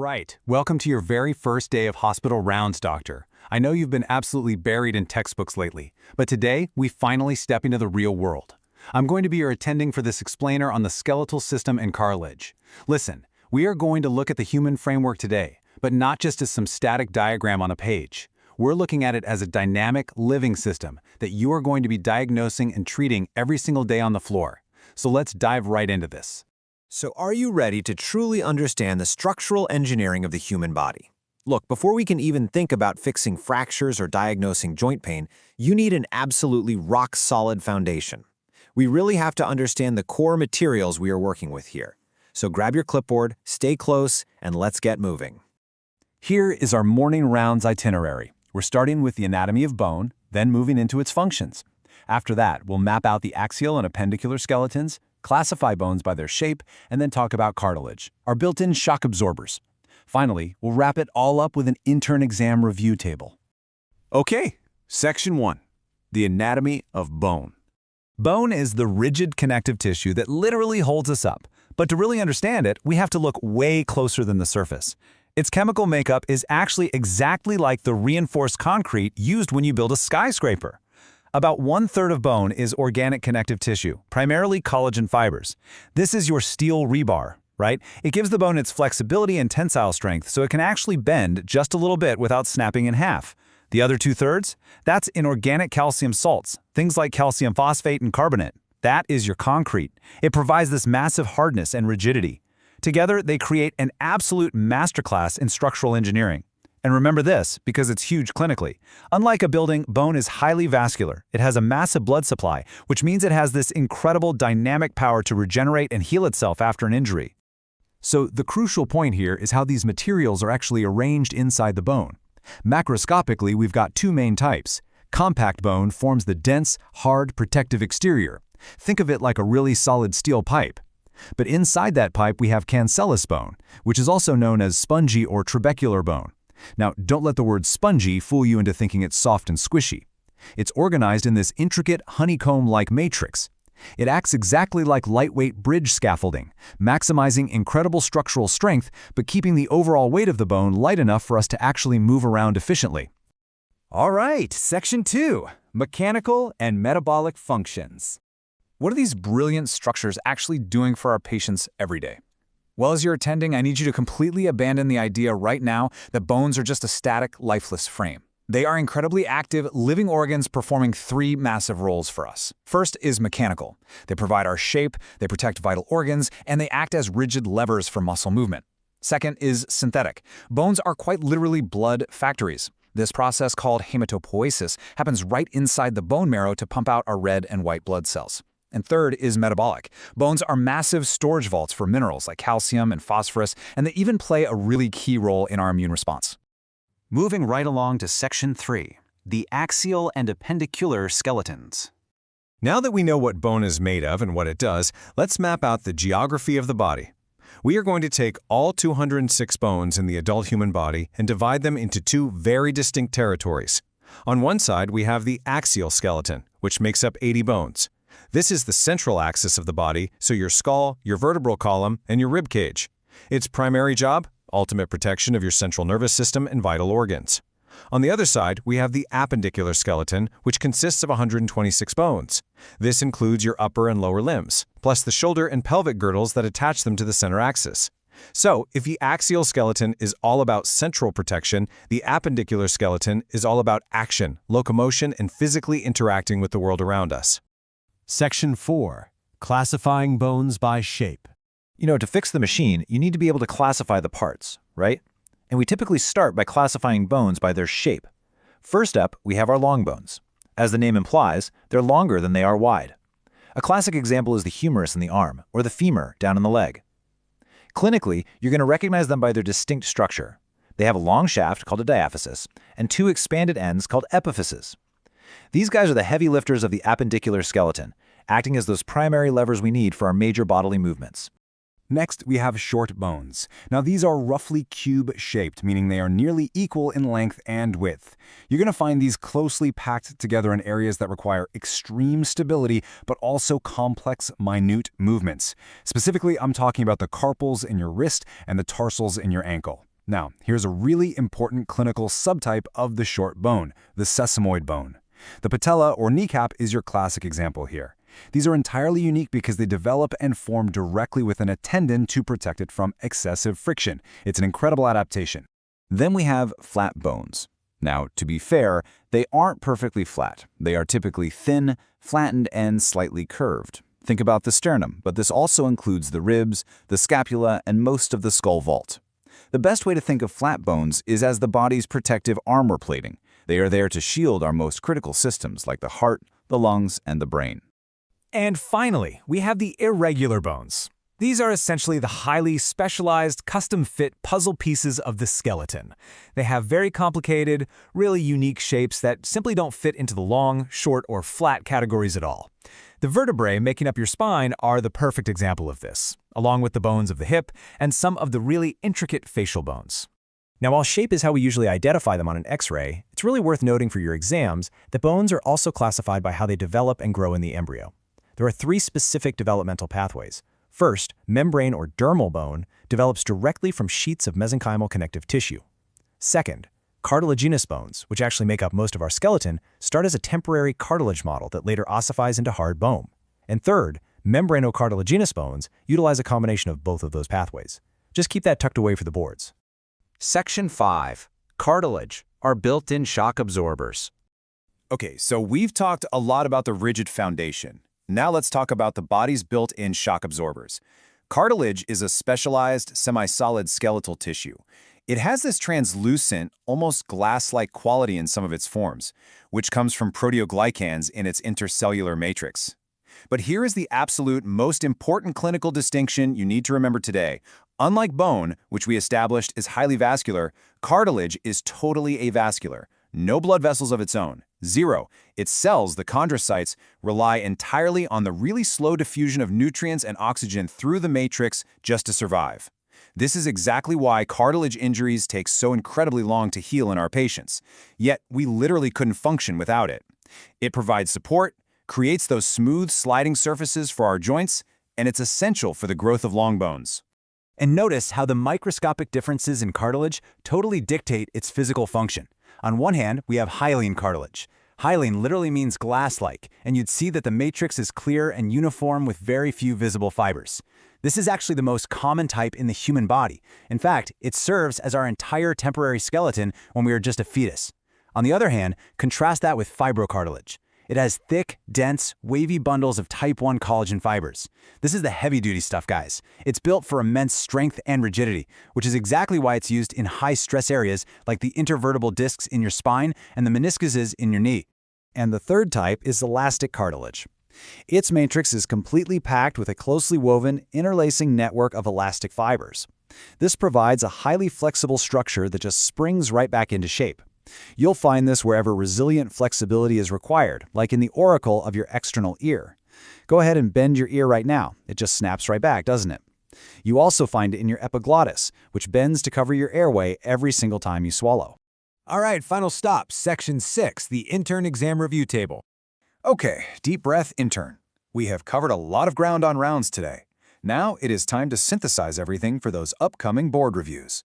right, welcome to your very first day of hospital rounds, doctor. I know you've been absolutely buried in textbooks lately, but today we finally step into the real world. I'm going to be your attending for this explainer on the skeletal system and cartilage. Listen, we are going to look at the human framework today, but not just as some static diagram on a page. We're looking at it as a dynamic, living system that you are going to be diagnosing and treating every single day on the floor. So let's dive right into this. So are you ready to truly understand the structural engineering of the human body? Look, before we can even think about fixing fractures or diagnosing joint pain, you need an absolutely rock-solid foundation. We really have to understand the core materials we are working with here. So grab your clipboard, stay close, and let's get moving. Here is our morning rounds itinerary. We're starting with the anatomy of bone, then moving into its functions. After that, we'll map out the axial and appendicular skeletons, classify bones by their shape, and then talk about cartilage, our built-in shock absorbers. Finally, we'll wrap it all up with an intern exam review table. Okay, Section 1. The anatomy of bone. Bone is the rigid connective tissue that literally holds us up. But to really understand it, we have to look way closer than the surface. Its chemical makeup is actually exactly like the reinforced concrete used when you build a skyscraper. About 1/3 of bone is organic connective tissue, primarily collagen fibers. This is your steel rebar, right? It gives the bone its flexibility and tensile strength so it can actually bend just a little bit without snapping in half. The other 2/3? That's inorganic calcium salts, things like calcium phosphate and carbonate. That is your concrete. It provides this massive hardness and rigidity. Together, they create an absolute masterclass in structural engineering. And remember this, because it's huge clinically. Unlike a building, bone is highly vascular. It has a massive blood supply, which means it has this incredible dynamic power to regenerate and heal itself after an injury. So the crucial point here is how these materials are actually arranged inside the bone. Macroscopically, we've got two main types. Compact bone forms the dense, hard, protective exterior. Think of it like a really solid steel pipe. But inside that pipe, we have cancellous bone, which is also known as spongy or trabecular bone. Now, don't let the word spongy fool you into thinking it's soft and squishy. It's organized in this intricate honeycomb-like matrix. It acts exactly like lightweight bridge scaffolding, maximizing incredible structural strength, but keeping the overall weight of the bone light enough for us to actually move around efficiently. All right, Section 2, mechanical and metabolic functions. What are these brilliant structures actually doing for our patients every day? Well, as you're attending, I need you to completely abandon the idea right now that bones are just a static, lifeless frame. They are incredibly active, living organs performing three massive roles for us. First is mechanical. They provide our shape, they protect vital organs, and they act as rigid levers for muscle movement. Second is synthetic. Bones are quite literally blood factories. This process, called hematopoiesis, happens right inside the bone marrow to pump out our red and white blood cells. And third is metabolic. Bones are massive storage vaults for minerals like calcium and phosphorus, and they even play a really key role in our immune response. Moving right along to Section 3, the axial and appendicular skeletons. Now that we know what bone is made of and what it does, let's map out the geography of the body. We are going to take all 206 bones in the adult human body and divide them into two very distinct territories. On one side, we have the axial skeleton, which makes up 80 bones. This is the central axis of the body, so your skull, your vertebral column, and your rib cage. Its primary job? Ultimate protection of your central nervous system and vital organs. On the other side, we have the appendicular skeleton, which consists of 126 bones. This includes your upper and lower limbs, plus the shoulder and pelvic girdles that attach them to the center axis. So, if the axial skeleton is all about central protection, the appendicular skeleton is all about action, locomotion, and physically interacting with the world around us. Section 4. Classifying bones by shape. To fix the machine, you need to be able to classify the parts, right? And we typically start by classifying bones by their shape. First up, we have our long bones. As the name implies, they're longer than they are wide. A classic example is the humerus in the arm, or the femur down in the leg. Clinically, you're going to recognize them by their distinct structure. They have a long shaft called a diaphysis, and two expanded ends called epiphyses. These guys are the heavy lifters of the appendicular skeleton, acting as those primary levers we need for our major bodily movements. Next, we have short bones. Now, these are roughly cube-shaped, meaning they are nearly equal in length and width. You're going to find these closely packed together in areas that require extreme stability, but also complex, minute movements. Specifically, I'm talking about the carpals in your wrist and the tarsals in your ankle. Now, here's a really important clinical subtype of the short bone, the sesamoid bone. The patella or kneecap is your classic example here. These are entirely unique because they develop and form directly within a tendon to protect it from excessive friction. It's an incredible adaptation. Then we have flat bones. Now, to be fair, they aren't perfectly flat. They are typically thin, flattened, and slightly curved. Think about the sternum, but this also includes the ribs, the scapula, and most of the skull vault. The best way to think of flat bones is as the body's protective armor plating. They are there to shield our most critical systems like the heart, the lungs, and the brain. And finally, we have the irregular bones. These are essentially the highly specialized, custom-fit puzzle pieces of the skeleton. They have very complicated, really unique shapes that simply don't fit into the long, short, or flat categories at all. The vertebrae making up your spine are the perfect example of this, along with the bones of the hip and some of the really intricate facial bones. Now, while shape is how we usually identify them on an X-ray, it's really worth noting for your exams that bones are also classified by how they develop and grow in the embryo. There are 3 specific developmental pathways. First, membrane or dermal bone develops directly from sheets of mesenchymal connective tissue. Second, cartilaginous bones, which actually make up most of our skeleton, start as a temporary cartilage model that later ossifies into hard bone. And third, membranocartilaginous bones utilize a combination of both of those pathways. Just keep that tucked away for the boards. Section 5. Cartilage, our built-in shock absorbers. Okay, so we've talked a lot about the rigid foundation. Now let's talk about the body's built-in shock absorbers. Cartilage is a specialized, semi-solid skeletal tissue. It has this translucent, almost glass-like quality in some of its forms, which comes from proteoglycans in its intercellular matrix. But here is the absolute most important clinical distinction you need to remember today. Unlike bone, which we established is highly vascular, cartilage is totally avascular. No blood vessels of its own. 0. Its cells, the chondrocytes, rely entirely on the really slow diffusion of nutrients and oxygen through the matrix just to survive. This is exactly why cartilage injuries take so incredibly long to heal in our patients. Yet, we literally couldn't function without it. It provides support, creates those smooth sliding surfaces for our joints, and it's essential for the growth of long bones. And notice how the microscopic differences in cartilage totally dictate its physical function. On one hand, we have hyaline cartilage. Hyaline literally means glass-like, and you'd see that the matrix is clear and uniform with very few visible fibers. This is actually the most common type in the human body. In fact, it serves as our entire temporary skeleton when we are just a fetus. On the other hand, contrast that with fibrocartilage. It has thick, dense, wavy bundles of type 1 collagen fibers. This is the heavy-duty stuff, guys. It's built for immense strength and rigidity, which is exactly why it's used in high-stress areas like the intervertebral discs in your spine and the meniscuses in your knee. And the third type is elastic cartilage. Its matrix is completely packed with a closely woven, interlacing network of elastic fibers. This provides a highly flexible structure that just springs right back into shape. You'll find this wherever resilient flexibility is required, like in the auricle of your external ear. Go ahead and bend your ear right now. It just snaps right back, doesn't it? You also find it in your epiglottis, which bends to cover your airway every single time you swallow. All right, final stop, Section 6, the intern exam review table. Okay, deep breath, intern. We have covered a lot of ground on rounds today. Now it is time to synthesize everything for those upcoming board reviews.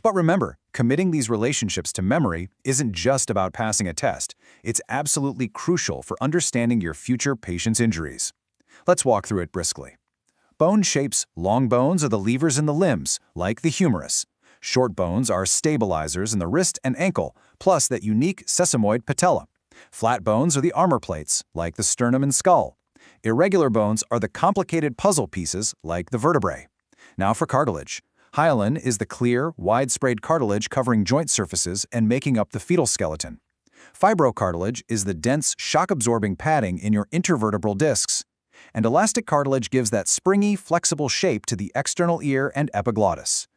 But remember, committing these relationships to memory isn't just about passing a test. It's absolutely crucial for understanding your future patient's injuries. Let's walk through it briskly. Bone shapes: long bones are the levers in the limbs, like the humerus. Short bones are stabilizers in the wrist and ankle, plus that unique sesamoid patella. Flat bones are the armor plates, like the sternum and skull. Irregular bones are the complicated puzzle pieces, like the vertebrae. Now for cartilage. Hyaline is the clear, widespread cartilage covering joint surfaces and making up the fetal skeleton. Fibrocartilage is the dense, shock-absorbing padding in your intervertebral discs. And elastic cartilage gives that springy, flexible shape to the external ear and epiglottis.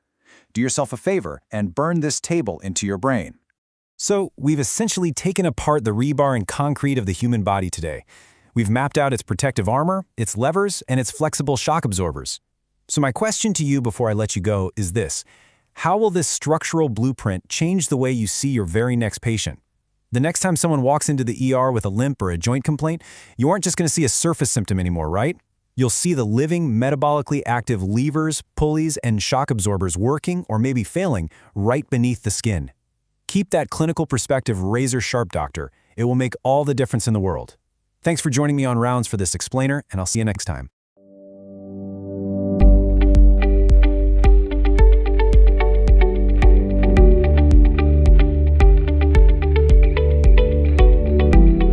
Do yourself a favor and burn this table into your brain. So, we've essentially taken apart the rebar and concrete of the human body today. We've mapped out its protective armor, its levers, and its flexible shock absorbers. So my question to you before I let you go is this: how will this structural blueprint change the way you see your very next patient? The next time someone walks into the ER with a limp or a joint complaint, you aren't just going to see a surface symptom anymore, right? You'll see the living, metabolically active levers, pulleys, and shock absorbers working or maybe failing right beneath the skin. Keep that clinical perspective razor sharp, doctor. It will make all the difference in the world. Thanks for joining me on Rounds for this explainer, and I'll see you next time.